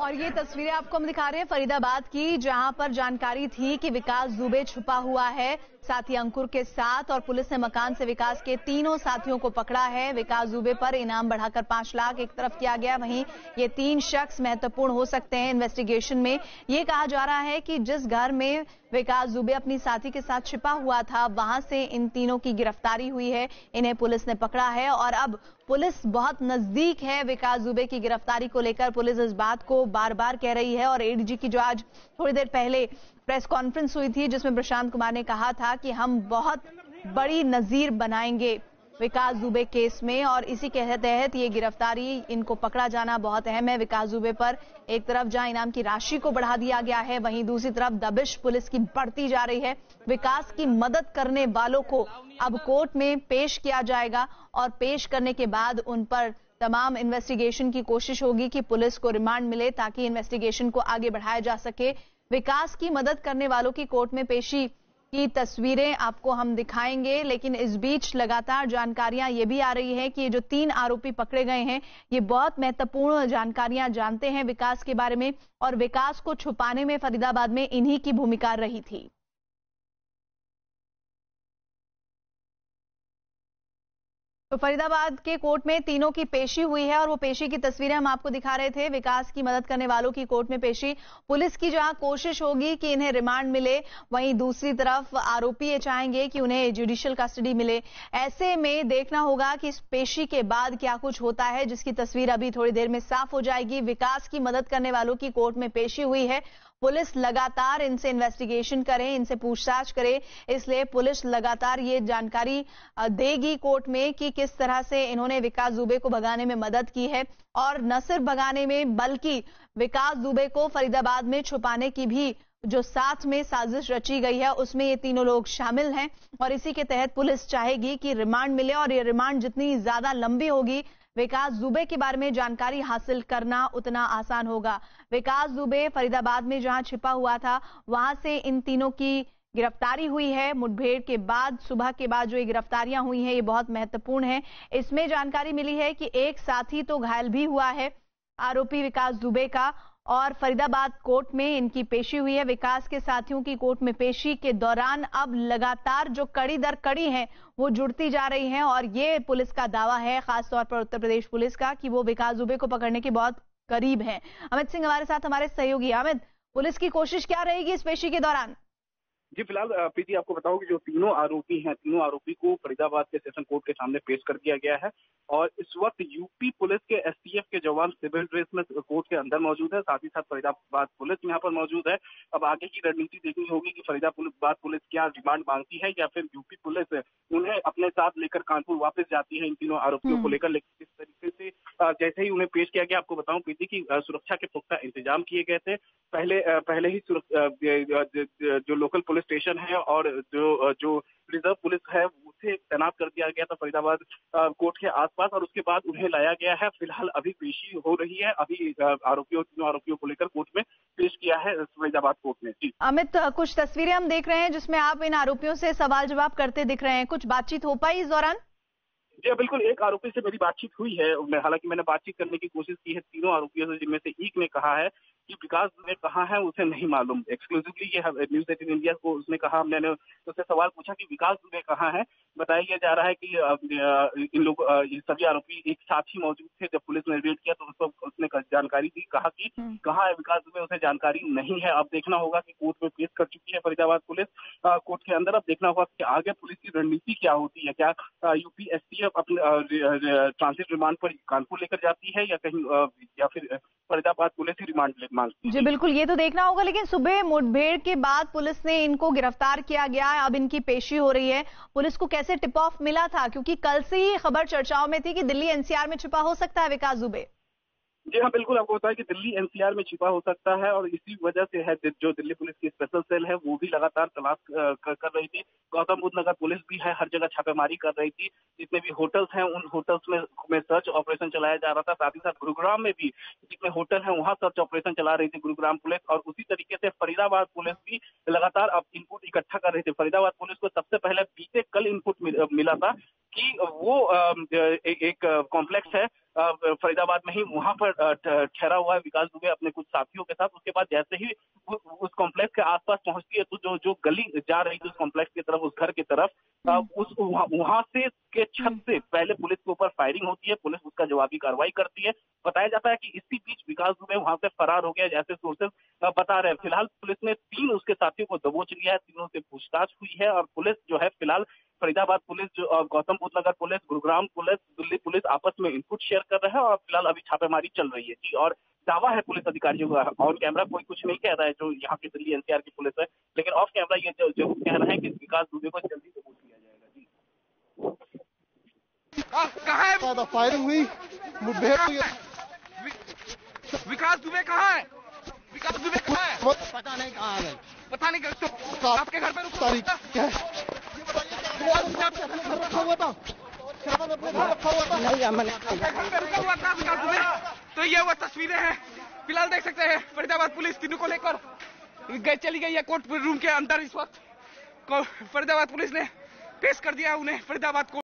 और ये तस्वीरें आपको हम दिखा रहे हैं फरीदाबाद की, जहां पर जानकारी थी कि विकास दुबे छुपा हुआ है साथी अंकुर के साथ, और पुलिस ने मकान से विकास के तीनों साथियों को पकड़ा है। विकास दुबे पर इनाम बढ़ाकर 5 लाख एक तरफ किया गया, वहीं ये 3 शख्स महत्वपूर्ण हो सकते हैं इन्वेस्टिगेशन में। ये कहा जा रहा है कि जिस घर में विकास दुबे अपनी साथी के साथ छिपा हुआ था, वहां से इन तीनों की गिरफ्तारी हुई है। इन्हें पुलिस ने पकड़ा है और अब पुलिस बहुत नजदीक है विकास दुबे की गिरफ्तारी को लेकर। पुलिस इस बात को बार बार कह रही है और एडीजी की जो आज थोड़ी देर पहले प्रेस कॉन्फ्रेंस हुई थी, जिसमें प्रशांत कुमार ने कहा था कि हम बहुत बड़ी नजीर बनाएंगे विकास दुबे केस में, और इसी के तहत ये गिरफ्तारी, इनको पकड़ा जाना बहुत अहम है। विकास दुबे पर एक तरफ जहां इनाम की राशि को बढ़ा दिया गया है, वहीं दूसरी तरफ दबिश पुलिस की बढ़ती जा रही है। विकास की मदद करने वालों को अब कोर्ट में पेश किया जाएगा और पेश करने के बाद उन पर तमाम इन्वेस्टिगेशन की कोशिश होगी कि पुलिस को रिमांड मिले ताकि इन्वेस्टिगेशन को आगे बढ़ाया जा सके। विकास की मदद करने वालों की कोर्ट में पेशी की तस्वीरें आपको हम दिखाएंगे, लेकिन इस बीच लगातार जानकारियां ये भी आ रही है कि ये जो 3 आरोपी पकड़े गए हैं, ये बहुत महत्वपूर्ण जानकारियां जानते हैं विकास के बारे में, और विकास को छुपाने में फरीदाबाद में इन्हीं की भूमिका रही थी। तो फरीदाबाद के कोर्ट में तीनों की पेशी हुई है और वो पेशी की तस्वीरें हम आपको दिखा रहे थे। विकास की मदद करने वालों की कोर्ट में पेशी, पुलिस की जहां कोशिश होगी कि इन्हें रिमांड मिले, वहीं दूसरी तरफ आरोपी ये चाहेंगे कि उन्हें जुडिशियल कस्टडी मिले। ऐसे में देखना होगा कि इस पेशी के बाद क्या कुछ होता है, जिसकी तस्वीर अभी थोड़ी देर में साफ हो जाएगी। विकास की मदद करने वालों की कोर्ट में पेशी हुई है। पुलिस लगातार इनसे इन्वेस्टिगेशन करे, इनसे पूछताछ करे, इसलिए पुलिस लगातार ये जानकारी देगी कोर्ट में कि किस तरह से इन्होंने विकास दुबे को भगाने में मदद की है, और न सिर्फ भगाने में बल्कि विकास दुबे को फरीदाबाद में छुपाने की भी जो साथ में साजिश रची गई है, उसमें ये तीनों लोग शामिल हैं। और इसी के तहत पुलिस चाहेगी कि रिमांड मिले, और ये रिमांड जितनी ज्यादा लंबी होगी, विकास दुबे के बारे में जानकारी हासिल करना उतना आसान होगा। विकास दुबे फरीदाबाद में जहां छिपा हुआ था, वहां से इन तीनों की गिरफ्तारी हुई है। मुठभेड़ के बाद, सुबह के बाद जो ये गिरफ्तारियां हुई हैं, ये बहुत महत्वपूर्ण है। इसमें जानकारी मिली है कि एक साथी तो घायल भी हुआ है आरोपी विकास दुबे का, और फरीदाबाद कोर्ट में इनकी पेशी हुई है। विकास के साथियों की कोर्ट में पेशी के दौरान अब लगातार जो कड़ी दर कड़ी है वो जुड़ती जा रही हैं, और ये पुलिस का दावा है, खासतौर पर उत्तर प्रदेश पुलिस का, कि वो विकास दुबे को पकड़ने के बहुत करीब हैं। अमित सिंह हमारे साथ, हमारे सहयोगी। अमित, पुलिस की कोशिश क्या रहेगी इस पेशी के दौरान? जी फिलहाल प्रीति आपको बताऊं कि जो तीनों आरोपी हैं, तीनों आरोपी को फरीदाबाद के सेशन कोर्ट के सामने पेश कर दिया गया है, और इस वक्त यूपी पुलिस के एसटीएफ के जवान सिविल ड्रेस में कोर्ट के अंदर मौजूद है, साथ ही साथ फरीदाबाद पुलिस यहाँ पर मौजूद है। अब आगे की रणनीति देखनी होगी कि फरीदाबाद पुलिस क्या रिमांड मांगती है, या फिर यूपी पुलिस उन्हें अपने साथ लेकर कानपुर वापस जाती है इन तीनों आरोपियों को लेकर। लेकिन इस तरीके से जैसे ही उन्हें पेश किया गया, आपको बताऊं प्रीति की सुरक्षा के पुख्ता इंतजाम किए गए थे। पहले ही जो लोकल पुलिस स्टेशन है और जो रिजर्व पुलिस है, उसे तैनात कर दिया गया था फरीदाबाद कोर्ट के आसपास, और उसके बाद उन्हें लाया गया है। फिलहाल अभी पेशी हो रही है, अभी तीनों आरोपियों को लेकर कोर्ट में पेश किया है फरीदाबाद कोर्ट ने। जी अमित, कुछ तस्वीरें हम देख रहे हैं जिसमें आप इन आरोपियों से सवाल जवाब करते दिख रहे हैं, कुछ बातचीत हो पाई इस दौरान? जी बिल्कुल, एक आरोपी से मेरी बातचीत हुई है। हालांकि मैंने बातचीत करने की कोशिश की है तीनों आरोपियों से, जिनमें से एक ने कहा है कि विकास दुबे कहाँ है उसे नहीं मालूम। एक्सक्लूसिवली ये न्यूज 18 इंडिया को उसने कहा, मैंने उससे सवाल पूछा कि विकास दुबे कहाँ है। बताया जा रहा है कि इन लोग सभी आरोपी एक साथ ही मौजूद थे जब पुलिस ने रेड किया, तो उसको उसने जानकारी दी, कहा कि कहाँ है विकास दुबे, उसे जानकारी नहीं है। अब देखना होगा कि कोर्ट में पेश कर चुकी है फरीदाबाद पुलिस कोर्ट के अंदर। अब देखना होगा कि आगे पुलिस की रणनीति क्या होती है। क्या यूपी एसटीएफ अपने ट्रांसिट रिमांड पर कानपुर लेकर जाती है, या कहीं या फिर फरीदाबाद पुलिस ही रिमांड मांगती है? जी बिल्कुल, ये तो देखना होगा। लेकिन सुबह मुठभेड़ के बाद पुलिस ने इनको गिरफ्तार किया गया, अब इनकी पेशी हो रही है। पुलिस को कैसे टिप ऑफ मिला था, क्योंकि कल से ही खबर चर्चाओं में थी कि दिल्ली एनसीआर में छिपा हो सकता है विकास दुबे? जी हाँ बिल्कुल, आपको बताया कि दिल्ली एनसीआर में छिपा हो सकता है, और इसी वजह से है जो दिल्ली पुलिस की स्पेशल सेल है वो भी लगातार तलाश कर रही थी। गौतम बुद्ध नगर पुलिस भी है, हर जगह छापेमारी कर रही थी। जितने भी होटल्स हैं उन होटल्स में सर्च ऑपरेशन चलाया जा रहा था। साथ ही साथ गुरुग्राम में भी जितने होटल हैं वहां सर्च ऑपरेशन चला रही थी गुरुग्राम पुलिस, और उसी तरीके से फरीदाबाद पुलिस भी लगातार अब इनपुट इकट्ठा कर रही थी। फरीदाबाद पुलिस को सबसे पहले बीते कल इनपुट मिला था कि वो एक कॉम्प्लेक्स है फरीदाबाद में ही, वहां पर ठहरा हुआ है विकास दुबे अपने कुछ साथियों के साथ। उसके बाद जैसे ही उस कॉम्प्लेक्स के आसपास पहुंचती है तो जो गली जा रही थी उस कॉम्प्लेक्स की तरफ, उस घर की तरफ, वहां से के छत से पहले पुलिस के ऊपर फायरिंग होती है। पुलिस उसका जवाबी कार्रवाई करती है। बताया जाता है कि इसी बीच विकास दुबे वहां से फरार हो गया, जैसे सोर्सेज बता रहे हैं। फिलहाल पुलिस ने 3 उसके साथियों को दबोच लिया है, तीनों से पूछताछ हुई है, और पुलिस जो है फिलहाल फरीदाबाद पुलिस, जो Gautam Buddh Nagar police, Gurugram police, Delhi police आपस में इनपुट शेयर कर रहे हैं, और फिलहाल अभी छापेमारी चल रही है जी। और दावा है पुलिस अधिकारियों का, ऑन कैमरा कोई कुछ नहीं कह रहा है जो यहाँ की दिल्ली एनसीआर की पुलिस है, लेकिन ऑफ कैमरा ये जरूर कह रहे हैं कि विकास दुबे को जल्दी दबोच लिया जाएगा जी। कहाँ है फायरिंग हुई, मुठभेड़ हुई, विकास दुबे कहाँ है? विकास दुबे कहाँ है? पता नहीं कहाँ है, पता नहीं। तो आपके घर पे रखा हुआ था, तो ये वो तस्वीरें हैं फिलहाल देख सकते हैं। फरीदाबाद पुलिस तीनों को लेकर चली गई है कोर्ट रूम के अंदर। इस वक्त फरीदाबाद पुलिस ने पेश कर दिया उन्हें फरीदाबाद